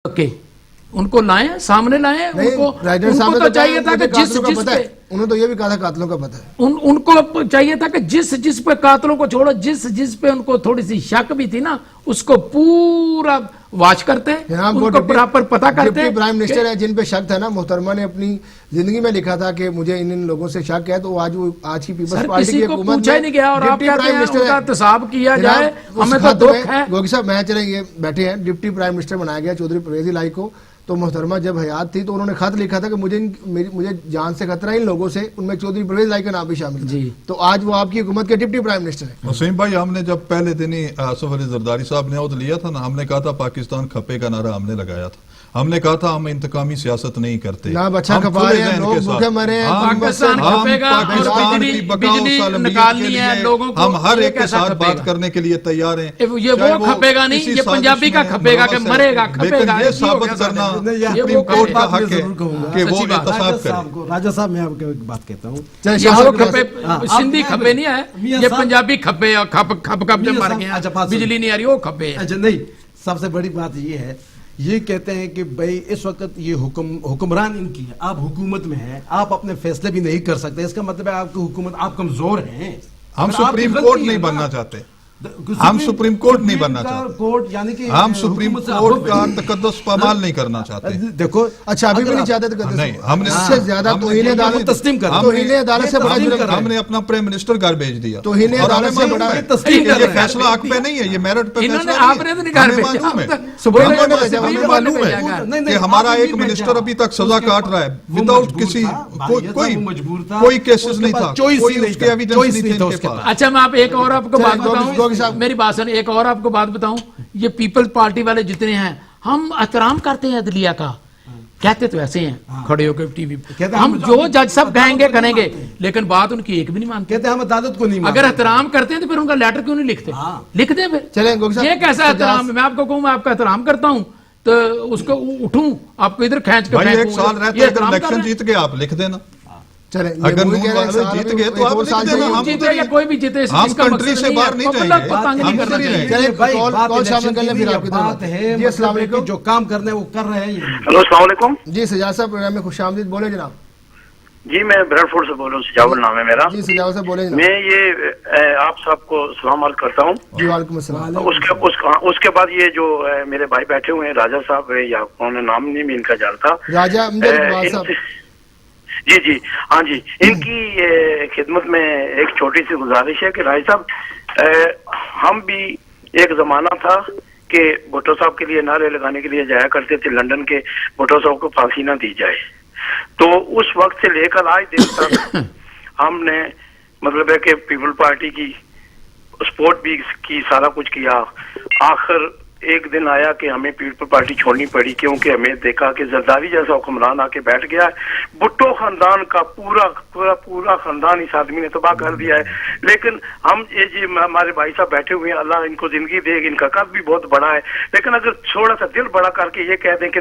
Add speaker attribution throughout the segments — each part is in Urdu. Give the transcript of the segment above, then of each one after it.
Speaker 1: کے ان کو لائیں سامنے لائیں ان کو تو چاہیے تھا کہ جس پہ
Speaker 2: انہوں نے تو یہ بھی کہا تھا قاتلوں کا پتہ ہے
Speaker 1: ان کو چاہیے تھا کہ جس پہ قاتلوں کو چھوڑو جس پہ ان کو تھوڑی سی شک بھی تھی نا اس کو پورا واچ کرتے ان کو پراپر پتا کرتے
Speaker 2: ڈپٹی پرائم منسٹر ہے جن پہ شک تھا نا محترمہ نے اپنی زندگی میں لکھا تھا کہ مجھے ان لوگوں سے شک ہے تو آج کی پیپلز پارٹی کی حکومت
Speaker 1: پوچھا ہی نہیں گیا اور آپ کہتے ہیں ان کا احتساب کیا جائے ہمیں تو دکھ ہے
Speaker 2: گوگی صاحب میں چلیں یہ بیٹھے ہیں ڈپٹی پرائم منسٹر بنایا گیا چودھری پرویز الہی کو تو محترمہ جب حیات تھی تو انہوں نے خط لکھا تھا کہ مجھے جان سے خطرہ ان لوگوں سے ان میں چودھری پرویز الہی کا نام بھی شامل تھا تو آج وہ آپ کی حکومت کے ڈپٹی پرائم منسٹر ہیں
Speaker 3: حسین بھائی ہم نے جب پہلے دن ہی آصف علی زرداری صاحب نے عہد لیا تھا نا ہم نے کہا تھا پاکستان کھپے کا نعرہ ہم نے لگایا تھا ہم نے کہا تھا ہم انتقامی سیاست نہیں کرتے
Speaker 2: نہ بچہ کھپا رہے ہیں لوگ بھوکے مرے ہیں
Speaker 1: پاکستان کھپے گا اور بجلی نکالنی ہے لوگوں کو
Speaker 3: ہم ہر ایک کے ساتھ بات کرنے کے لیے تیار ہیں
Speaker 1: یہ وہ کھپے گا نہیں یہ پنجابی کا کھپے گا کہ مرے گا کھپے گا
Speaker 3: یہ ثابت کرنا سپریم کورٹ کا حق ہے کہ وہ احتساب کرے
Speaker 4: راجہ صاحب میں آپ کو ایک بات کہتا ہوں
Speaker 1: یہ وہ کھپے سندھی کھپے نہیں ہے یہ پنجابی کھپے کھپ جو مر گئے ہیں بجلی نہیں آ رہی وہ کھپے
Speaker 4: اچھا نہیں سب سے بڑی بات یہ ہے یہ کہتے ہیں کہ بھئی اس وقت یہ حکمران ان کی ہے آپ حکومت میں ہیں آپ اپنے فیصلے بھی نہیں کر سکتے اس کا مطلب ہے آپ کی حکومت آپ کمزور ہیں
Speaker 3: ہم سپریم کورٹ نہیں بننا چاہتے ہم سپریم کورٹ نہیں بننا چاہتے ہم سپریم کورٹ کا تقدس پامال نہیں کرنا چاہتے
Speaker 4: دیکھو
Speaker 2: اچھا ابھی بھی نہیں چاہتے تقدس
Speaker 3: نہیں ہم نے
Speaker 2: اس سے زیادہ توہین عدالت
Speaker 4: تسلیم کر
Speaker 2: توہین عدالت سے بڑا جرم
Speaker 3: ہم نے اپنا پرائم منسٹر گھر بھیج دیا
Speaker 2: توہین عدالت سے بڑا
Speaker 3: یہ فیصلہ حق پہ نہیں ہے یہ میرٹ پہ
Speaker 1: انہوں نے
Speaker 3: فیصلہ
Speaker 1: آپ نے تو نہیں گھر بھیجا
Speaker 3: ہمیں معلوم ہے کہ ہمارا ایک منسٹر ابھی تک سزا کاٹ رہا ہے وداؤٹ کسی کوئی کیسز نہیں تھا کوئی اس کے ایویڈنس نہیں تھے ان کے پاس
Speaker 1: اچھا میں آپ ایک اور آپ کو بات بتاؤں میری بات سن ایک اور آپ کو بات بتاؤں یہ پیپل پارٹی والے جتنے ہیں ہم احترام کرتے ہیں عدلیہ کا کہتے تو ایسے ہیں کھڑے ہو کے ٹی وی ہم جو جج صاحب کہیں گے کریں گے لیکن بات ان کی ایک بھی نہیں مانتے
Speaker 4: کہتے ہم عدالت کو نہیں
Speaker 1: اگر احترام کرتے ہیں تو پھر ان کا لیٹر کیوں نہیں لکھتے لکھ دیں پھر یہ کیسا احترام میں آپ کو کہوں میں آپ کا احترام کرتا ہوں تو اس کو اٹھوں آپ کو ادھر کھینچ کے
Speaker 3: بھائی ایک سال رہتے اگر الیکشن جیت گئے آپ لکھ دینا اگر نون والے جیت گئے تو آپ لکھ دینا ہم
Speaker 1: جیتے یا کوئی بھی جیتے
Speaker 3: ہم کنٹری سے باہر نہیں جائیں گے ہم ادھر ہی رہیں گے
Speaker 2: جی السلام علیکم
Speaker 4: جو کام کرنے وہ کر رہے ہیں
Speaker 5: ہلو السلام علیکم
Speaker 2: جی سجاد صاحب پروگرام میں خوش آمدید بولے جناب
Speaker 5: جی میں بریڈ فورڈ سے بول رہا ہوں سجاول نام ہے میرا
Speaker 2: جی سجاد صاحب بولے
Speaker 5: میں یہ آپ صاحب کو سلام عرض کرتا ہوں
Speaker 2: جی وعلیکم السلام
Speaker 5: اس کے بعد یہ جو میرے بھائی بیٹھے ہوئے ہیں راجہ صاحب یا کون نام نہیں میں ان کا جانتا
Speaker 2: راجہ امجد اقبال صاحب
Speaker 5: جی ہاں جی ان کی خدمت میں ایک چھوٹی سی گزارش ہے کہ راج صاحب ہم بھی ایک زمانہ تھا کہ بھٹو صاحب کے لیے نعرے لگانے کے لیے جایا کرتے تھے لندن کے بھٹو صاحب کو پھانسی نہ دی جائے تو اس وقت سے لے کر آج دن تک ہم نے مطلب ہے کہ پیپل پارٹی کی سپورٹ بھی کی سارا کچھ کیا آخر ایک دن آیا کہ ہمیں پیپل پارٹی چھوڑنی پڑی کیونکہ ہمیں دیکھا کہ زرداری جیسا حکمران آ کے بیٹھ گیا ہے بھٹو خاندان کا پورا خاندان اس آدمی نے تباہ کر دیا ہے لیکن ہم یہ ہمارے بھائی صاحب بیٹھے ہوئے ہیں اللہ ان کو زندگی دے ان کا قد بھی بہت بڑا ہے لیکن اگر تھوڑا سا دل بڑا کر کے یہ کہہ دیں کہ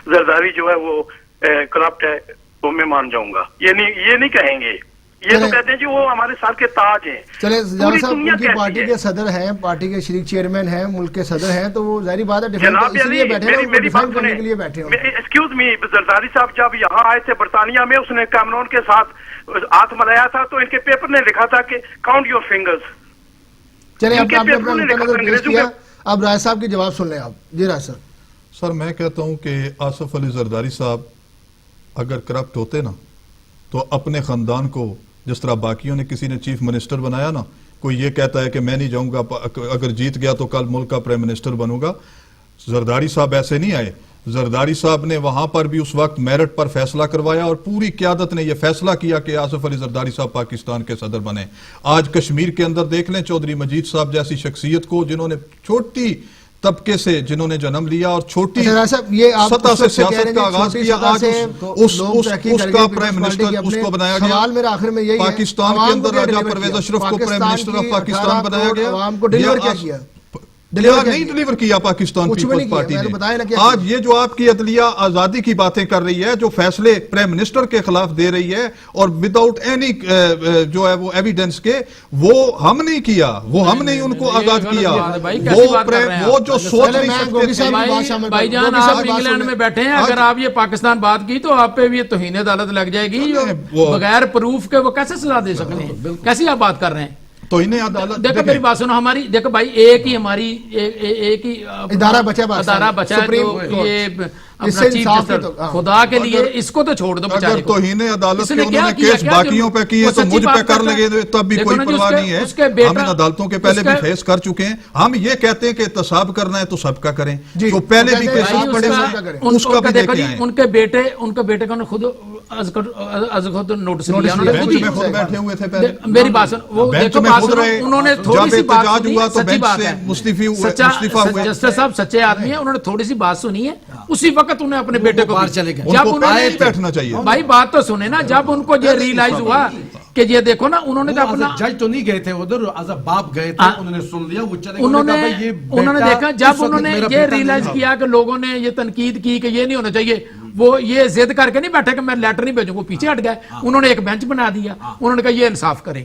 Speaker 5: زرداری جو ہے وہ کرپٹ ہے تو میں مان جاؤں گا یہ نہیں کہیں گے یہ تو کہتے ہیں جی وہ ہمارے سر کے تاج ہیں
Speaker 2: چلے زیادہ صاحب ان کی پارٹی کے صدر ہیں پارٹی کے شریک چیئرمین ہیں ملک کے صدر ہیں تو وہ ظاہری بات ہے ڈیفینڈ کرنے کے لیے بیٹھے ہیں
Speaker 5: ایکسکیوز می زرداری صاحب جب یہاں آئے تھے برطانیہ میں اس نے کیمرون کے ساتھ ہاتھ ملایا تھا تو ان کے پیپر نے لکھا تھا کہ کاؤنٹ یور فنگرز
Speaker 2: چلے آپ نے اپنا نظر پیش کیا اب رائے صاحب کی جواب سن لیں آپ جی رائے صاحب
Speaker 3: سر میں کہتا ہوں کہ آصف علی زرداری صاحب اگر کرپٹ ہوتے نا تو اپنے خاندان کو جس طرح باقیوں نے کسی نے چیف منسٹر بنایا نا کوئی یہ کہتا ہے کہ میں نہیں جاؤں گا اگر جیت گیا تو کل ملک کا پرائم منسٹر بنوں گا زرداری صاحب ایسے نہیں آئے زرداری صاحب نے وہاں پر بھی اس وقت میرٹ پر فیصلہ کروایا اور پوری قیادت نے یہ فیصلہ کیا کہ آصف علی زرداری صاحب پاکستان کے صدر بنے آج کشمیر کے اندر دیکھ لیں چودھری مجید صاحب جیسی شخصیت کو جنہوں نے چھوٹی طبقے سے جنہوں نے جنم لیا اور چھوٹی سطح سے سیاست کا آغاز کیا آج اس کا پرائم منسٹر اس کو بنایا گیا پاکستان کے اندر راجہ پرویز اشرف کو پرائم منسٹر آف پاکستان بنایا گیا
Speaker 2: Deliver
Speaker 3: نہیں
Speaker 2: کیا؟
Speaker 3: ڈلیور کیا پاکستان
Speaker 2: کچھ بھی
Speaker 3: پیپلز
Speaker 2: نہیں کیا،
Speaker 3: پارٹی
Speaker 2: میں تو بتایا نا
Speaker 3: نے.
Speaker 2: کیا
Speaker 3: آج یہ جو آپ کی عدلیہ آزادی کی باتیں کر رہی ہے, جو فیصلے پرائم منسٹر کے خلاف دے رہی ہے اور وداؤٹ اینی جو ہے وہ ایویڈنس کے, وہ ہم نہیں کیا, وہ ہم نے ان کو آزاد کیا. وہ جو سوچ نہیں سکتے.
Speaker 1: بھائی جان آپ انگلینڈ میں بیٹھے ہیں, اگر آپ یہ پاکستان بات کی تو آپ پہ بھی یہ توہین عدالت لگ جائے گی. بغیر پروف کے وہ کیسے سزا دے سکتے ہیں؟ کیسی آپ بات کر رہے ہیں؟
Speaker 3: تو انہیں عدالت
Speaker 1: دیکھو میری بات سنو, ہماری دیکھو بھائی ایک ہی ہماری ایک ہی
Speaker 2: ادارہ بچا ہے
Speaker 1: یہ چیف جسٹس, خدا کے لیے اس کو تو چھوڑ دو.
Speaker 3: اگر توہین عدالت کے انہوں نے کیس باقیوں پہ کیے تو مجھ پہ کر لگے تب بھی کوئی پرواہ نہیں ہے. ہم ان عدالتوں کے پہلے بھی فیس کر چکے ہیں. ہم یہ کہتے ہیں کہ احتساب کرنا ہے تو سب کا کریں, جو پہلے بھی کیسز پڑے ہوئے اس کا بھی دیکھیں آئیں.
Speaker 1: ان کے بیٹے کا خود خود نوٹس لیا,
Speaker 3: بینچ میں خود بیٹھے ہوئے تھے پہلے.
Speaker 1: میری بات سن,
Speaker 3: بینچ میں خود رہے,
Speaker 1: انہوں نے تھوڑی سی بات
Speaker 3: احتجاج ہوا تو
Speaker 1: سنی,
Speaker 3: بینچ سے مستعفی ہوئے.
Speaker 1: جسٹس صاحب سچے آدمی ہیں, انہوں نے تھوڑی سی بات سنی ہے, اسی وقت انہیں اپنے بیٹے کو
Speaker 4: باہر چلے گئے.
Speaker 1: جب انہوں نے
Speaker 3: بیٹھنا چاہیے.
Speaker 1: بھائی بات تو سنے نا, جب ان کو یہ ریئلائز ہوا کہ یہ دیکھو نا, انہوں نے اپنا
Speaker 4: جج تو نہیں گئے تھے ادھر, ایز اے باپ گئے تھے, انہوں نے سن لیا, وہ چلے گئے.
Speaker 1: انہوں نے دیکھا جب انہوں نے یہ ریئلائز کیا کہ لوگوں نے یہ تنقید کی کہ یہ نہیں ہونا چاہیے, وہ یہ ضد کر کے نہیں بیٹھے کہ میں لیٹر نہیں بھیجوں, وہ پیچھے ہٹ گئے. انہوں نے ایک بینچ بنا دیا, انہوں نے کہا یہ انصاف کریں.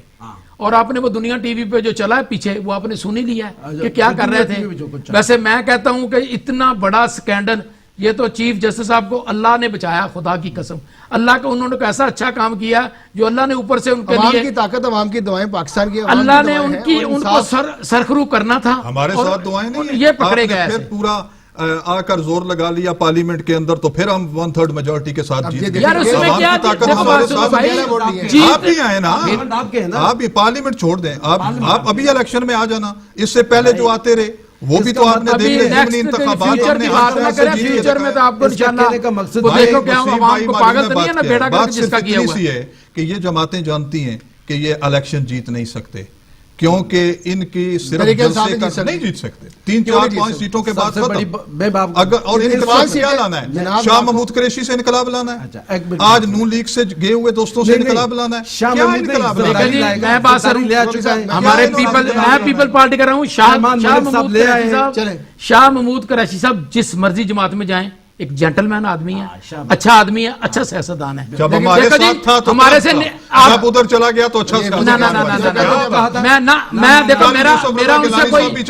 Speaker 1: اور آپ نے وہ دنیا ٹی وی پہ جو چلا ہے پیچھے, وہ آپ نے سن ہی لیا ہے کہ کیا کر رہے تھے. ویسے میں کہتا ہوں کہ اتنا بڑا سکینڈل, یہ تو چیف جسٹس صاحب کو اللہ نے بچایا, خدا کی قسم. اللہ کا انہوں نے ایسا اچھا کام کیا جو اللہ نے اوپر سے ان کے لیے,
Speaker 2: کی طاقت, عوام کی دعائیں, پاکستان کی
Speaker 1: اللہ نے ان کو سرخرو کرنا تھا.
Speaker 3: ہمارے ساتھ دعائیں نہیں,
Speaker 1: یہ پکڑے گئے
Speaker 3: پھر پورا آ کر زور لگا لیا پارلیمنٹ کے اندر, تو پھر ہم 1/3 میجورٹی کے ساتھ جیت گئے. آپ ہی آئے نا, آپ یہ پارلیمنٹ چھوڑ دیں, آپ ابھی الیکشن میں آ جانا. اس سے پہلے جو آتے رہے وہ بھی تو آپ نے دیکھ لیں, ضمنی انتخابات
Speaker 1: فیوچر کی بات نہ کریں, فیوچر میں تو آپ کو انشاءاللہ وہ دیکھو کہ ہم عوام کو پاگل تو نہیں ہے نا, بیڑا کر جس کا کیا ہوا
Speaker 3: ہے. کہ یہ جماعتیں جانتی ہیں کہ یہ الیکشن جیت نہیں سکتے, کیونکہ ان کی صرف جلسے نہیں جیت سکتے. 3 4 5 سیٹوں کے بعد اگر, اور انقلاب سے کیا لانا ہے, شاہ محمود قریشی سے انقلاب لانا ہے, آج نون لیگ سے گئے ہوئے دوستوں سے انقلاب لانا ہے. کیا انقلاب لانا ہے؟
Speaker 1: میں بات کروں, ہمارے میں پیپل پارٹی کر رہا ہوں. شاہ محمود قریشی صاحب جس مرضی جماعت میں جائیں, ایک جینٹل مین آدمی ہے, اچھا آدمی ہے, اچھا سیاستدان ہے.
Speaker 3: جب ہمارے ساتھ تھا تو
Speaker 1: ہمارے سے
Speaker 3: آپ ادھر چلا گیا تو اچھا
Speaker 1: میں دیکھو میرا ان سے کوئی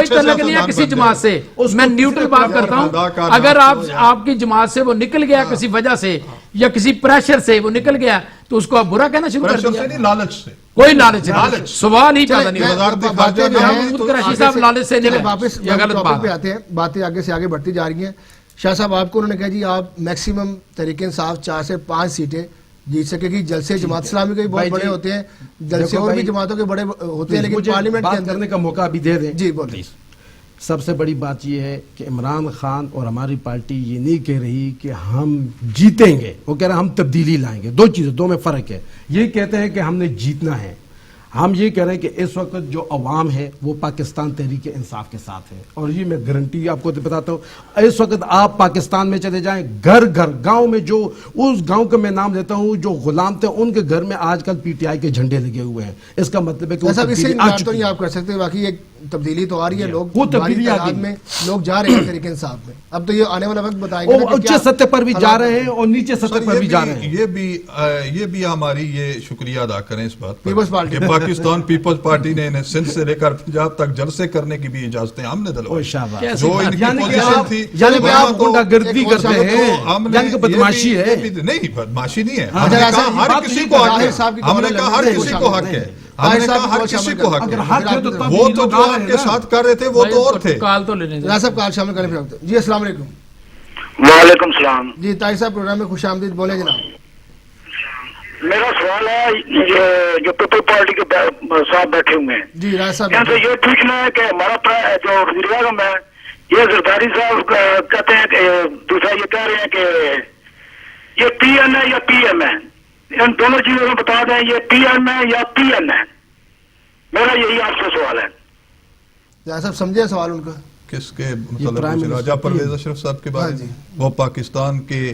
Speaker 1: تعلق نہیں ہے کسی جماعت سے, میں نیوٹرل بات کرتا ہوں. اگر آپ کی جماعت سے وہ نکل گیا کسی وجہ سے یا کسی پریشر سے وہ نکل گیا تو اس کو آپ برا کہنا شروع کر دیا.
Speaker 3: لالچ سے
Speaker 1: کوئی لالچ سوال ہی پیدا نہیں ہوتا. قریشی صاحب لالچ سے نکلے.
Speaker 2: واپس ٹاپک پہ آتے ہیں, باتیں آگے سے آگے بڑھتی جا رہی ہیں. شاہ صاحب آپ کو انہوں نے کہا جی آپ میکسیمم تحریک انصاف 4 سے 5 سیٹیں جیت سکے گی. جلسے جماعت اسلامی کے بھی بہت بڑے ہوتے ہیں, جلسے اور بھی جماعتوں کے بڑے ہوتے ہیں, لیکن پارلیمنٹ کے اندر
Speaker 4: کرنے کا موقع بھی دے دیں.
Speaker 2: جی بولیے.
Speaker 4: سب سے بڑی بات یہ ہے کہ عمران خان اور ہماری پارٹی یہ نہیں کہہ رہی کہ ہم جیتیں گے, وہ کہہ رہے ہیں ہم تبدیلی لائیں گے. 2 چیزیں, 2 میں فرق ہے. یہ کہتے ہیں کہ ہم نے جیتنا ہے. ہم یہ کہہ رہے ہیں کہ اس وقت جو عوام ہے وہ پاکستان تحریک انصاف کے ساتھ ہے, اور یہ میں گارنٹی آپ کو بتاتا ہوں. اس وقت آپ پاکستان میں چلے جائیں, گھر گھر گاؤں میں, جو اس گاؤں کا میں نام لیتا ہوں جو غلام تھے, ان کے گھر میں آج کل پی ٹی آئی کے جھنڈے لگے ہوئے ہیں. اس کا مطلب ہے کہ
Speaker 2: نہیں آپ کر سکتے, باقی ایک تبدیلی تو آ رہی ہے, لوگ وہ تبدیلی میں لوگ جا رہے ہیں تحریک انصاف میں. اب تو یہ آنے والا وقت بتائیں گے,
Speaker 4: اونچے سطح پر بھی جا رہے ہیں اور نیچے سطح پر بھی جا رہے ہیں.
Speaker 3: یہ بھی ہماری یہ شکریہ ادا کریں اس بات پر کہ پاکستان پیپلز پارٹی نے انہیں سندھ سے لے کر پنجاب تک جلسے کرنے کی بھی اجازتیں ہم نے دلوائی. جو ان کی پوزیشن تھی,
Speaker 4: یعنی کہ آپ گنڈا گردی کرتے ہیں, یعنی کہ بدماشی ہے.
Speaker 3: نہیں, بدماشی نہیں ہے. ہم نے کہا ہر کسی کو حق ہے, ہم نے کہا ہر کسی کو حق ہے, ہم نے کہا ہر کسی کو حق ہے. وہ تو جو آپ کے ساتھ کر رہے تھے وہ تو اور تھے.
Speaker 1: کال تو لینے
Speaker 2: صاحب کال شامل کرنے پہ. جی السلام علیکم.
Speaker 5: وعلیکم السلام.
Speaker 2: جی طاہر صاحب پروگرام میں خوش آمدید, بولیں جناب.
Speaker 5: میرا سوال ہے جو پیپل پارٹی کے صاحب بیٹھے ہوئے ہیں,
Speaker 2: جی راج صاحب,
Speaker 5: یہاں سے یہ پوچھنا ہے کہ ہمارا جو وزیر اعظم ہے, یہ زرداری صاحب کہتے ہیں کہ دوسرا یہ کہہ رہے ہیں کہ یہ پی این ہے یا پی ایم ہے, ان دونوں چیزوں کو بتا دیں, یہ پی ایم ہے یا پی این ہے. میرا یہی آپ سے سوال ہے.
Speaker 2: راج صاحب سمجھے سوال ان کا؟
Speaker 3: کس کے مطلب راجہ پرویز اشرف صاحب کے بارے میں؟ وہ پاکستان کے